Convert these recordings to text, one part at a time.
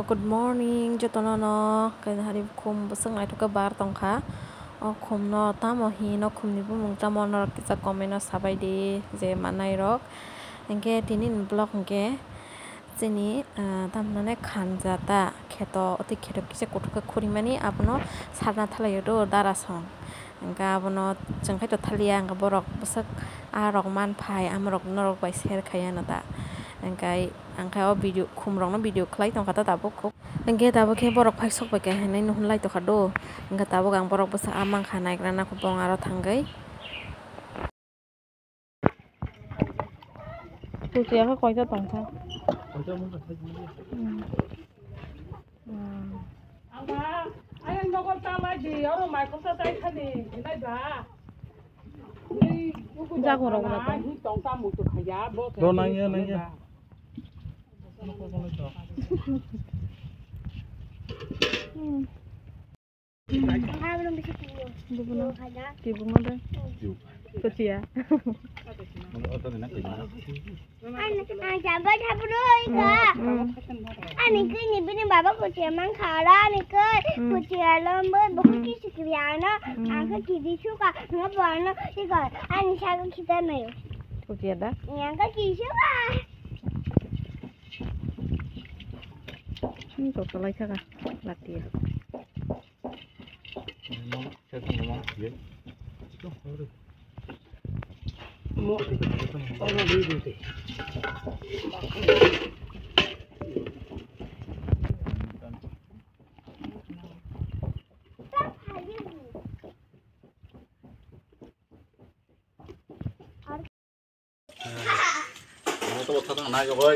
Good morning jotono kain hari khum busung ai thuka bar tongkha khum no tamo hi no khum ni bumung tamo no kisa comment no sabai de je manai rok engke tinin blog engke chini tamnane khanjata kheto oti kheto kisa kothka khurimani abono sarna thalai do darasong engka abono jengkai to thalia engka borok busak rok manphai amrok norok bai share khaya na da engkai angkai o video khum rok no video khlai tongkha ta tabo khub engke tabo khe borok phai sok bai kai hanai nuhunlai tokha do engka tabo gang borok busa amang kha naigra na khubong aro thangai tuchi aka koita tongkha ayang nokol tamai di aro mai ko ta tai khani nai ba ni jago ro na hi tong ta mu tu khaya bo Ro nang ya. Tibung ada. Tuchi ya. Sampai dulu Ani ke ni bini baba kucing mang khara ni ke kucing lembar bukan kisi kriana angka kiri suka ngapain ni kan ani saya kita mayu Tuchi ada. angka kiri suka Toto lai thaka latia. mo ono di di 또 타당 나 이거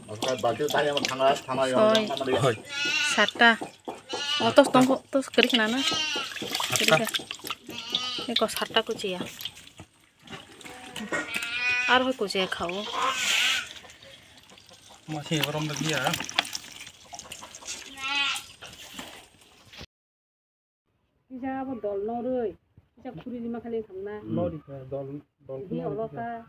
아까 바퀴 타이어 타나 요 Sarta. Tos tongko tos keri kenana? Keri. Ini kok sarta kuci ya. Aro kuci khao. masih orang lagi ya isa bo dol no roi isa khuri lima khali thamna lori dol hi olota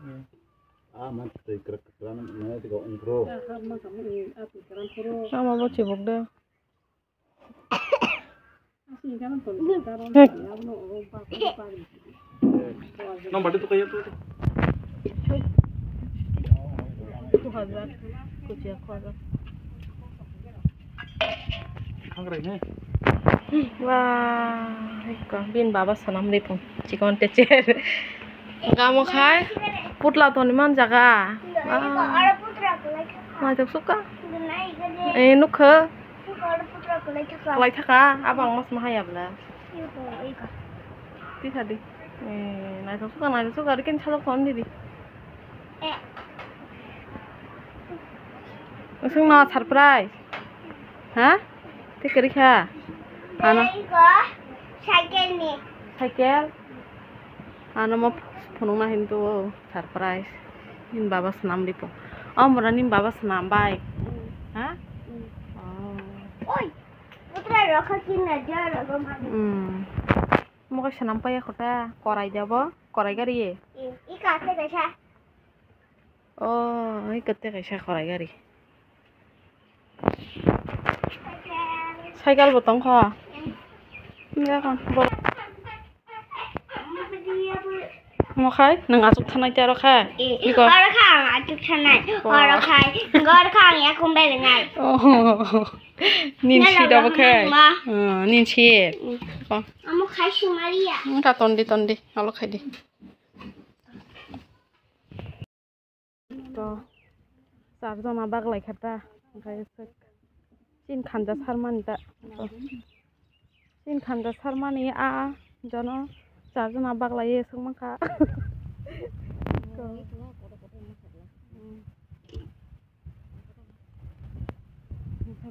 man te kran na te ko ungro ta khamma khamni api karan thoro Sama bo cibuk deh. asi kan tol karon abno o pa pa nomor itu kayak tuh 2000 kuci aku ada. anggrek Wah, ika bin baba sanam dipun. Cikon tecer. Enggak mau khai. Putla to ni man jaga. orang putra kelai Mai tok suka. naik ke Nukhe orang putra kelai cakap kalai thaka abang mas mahaya bla. itu Ti tadi. Nai tok suka riken chalo kon didi. Usung na surprise. Hah? Ti keri kha. Ana cycle ni cycle. Ana mo phunung na hintu surprise. Nin baba sanam dipo. Amra nin baba sanam bai. Hah? Oh. oi putra rakha kina jar agam Mo ka sanam pai khota korai jabo. Korai gari. ika ke desa Oh, ai kate kaisa korai gari. Cycle botong kha. Ya kan. Mo khai nang asuk thanai taro kha. Iko. orang khang ajuk sanai orang khai ngor khang ya kumbe ngai Oh. Nin chi da khai. Nin chi. Ko. amu khai sumaria Ta tondi alo khai di. To. Sarjona baglai khata. Khai sek. Chin khanja sarmani ta. Chin khanja sarmani a jono sarjona baglai sungmaka.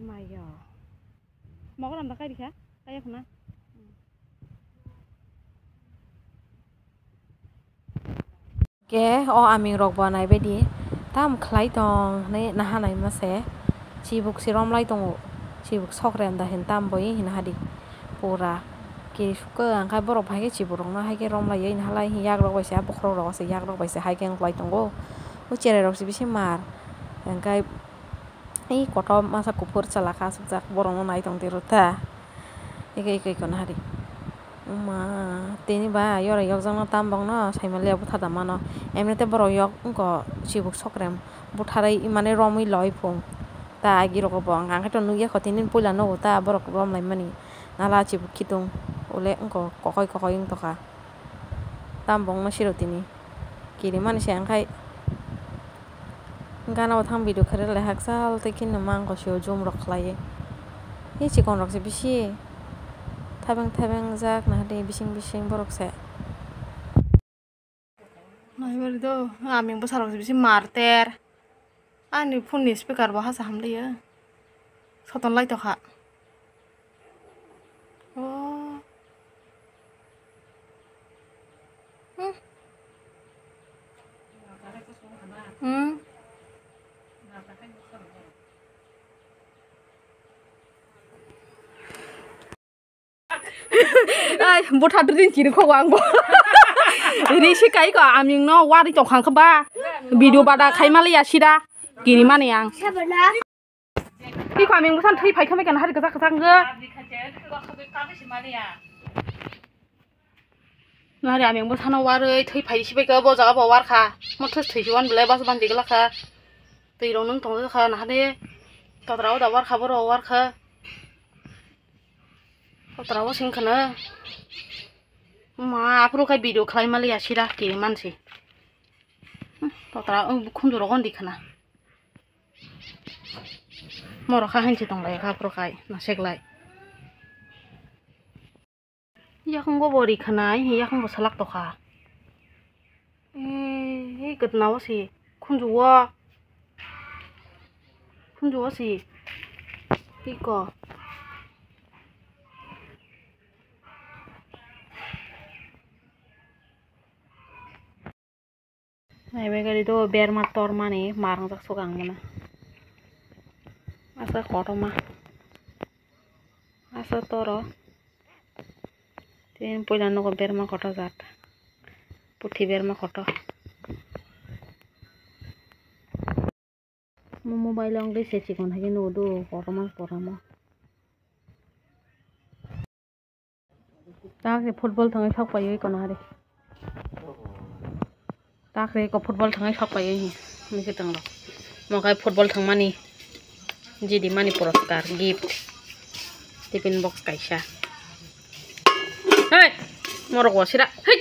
Mai yo. Mau làm takai dikha? Kayak mana? Ke o aming rok banai bedi tam khlai tong ne nahanai mase chibuk sirom lai tong chibuk sokrem da hen tam boi hin hadi pura ki suka angkai borok bhai chibuk rong na hai ke rom lai hin halai hin yak rok bai se bokrok rok se yak rok bai se hai ke lai tong go u chere rok si bisi mar angkai Ih kotor masa kupur celaka sejak borong naik tong tiruta. Ike kono hari. Tini ba yora yok jang tambang no saimalia buthada mano. Emnete boro yok ko chibuk sokrem. Butharai mane romi loi phung. Ta agi roko bong ang to nuya khotinin pula no ta borok rom lai mani. Nala chibuk kitung. Ole ko kokoi ing toka. Tambang no siro tini. Kiri mani siang kai. Gana wathang video kare le haksal tekin namang ko sio jum rok lai. Hi chikon rok se bisi. Tabang jak nah de bising borok se. Nah bari do aming besar bisi marter. Ani phone ni speaker bahasa hamle ya. Soton lai to kha. Oh. Ai botha drin kiri kho wang bo ri si kai ko aming no wari tong khang ba video bada khai mali ya sida kiri mani ang sabana ki ko aming busan thai phai khamai kan har ka ge nari aming busan waroi thai phai si bai ka bo jaga bo war kha mo thus thai wan bele bas ban digla kha tei rong nung tong kha na de todrao da war kha boro war kha todrao sing khana ma apro kai video khlai mali asira ki mansi todrao khunjuro gon dikhana moro kha hanchi tong lai kha pro kai na seklai ya khong go bori khanai ya khong bo salak to kha e gatnawo si khunjuwa si piko Nai begari do ber ma tor mani marang jak sugang mana. Asa koto ma. Asa toro. Tin poila no ber ma koto zat. Puthi ber ma koto. Mo mobile ang dei sechi kon hagi no do koto ma porama. Ta ke football thangai thak pai kono hari. Takre ko football thangai thak pai hi mi ke tang lo mo kai football thang mani jidi mani puroskar gift tiffin box kaisa hey morok wasira hey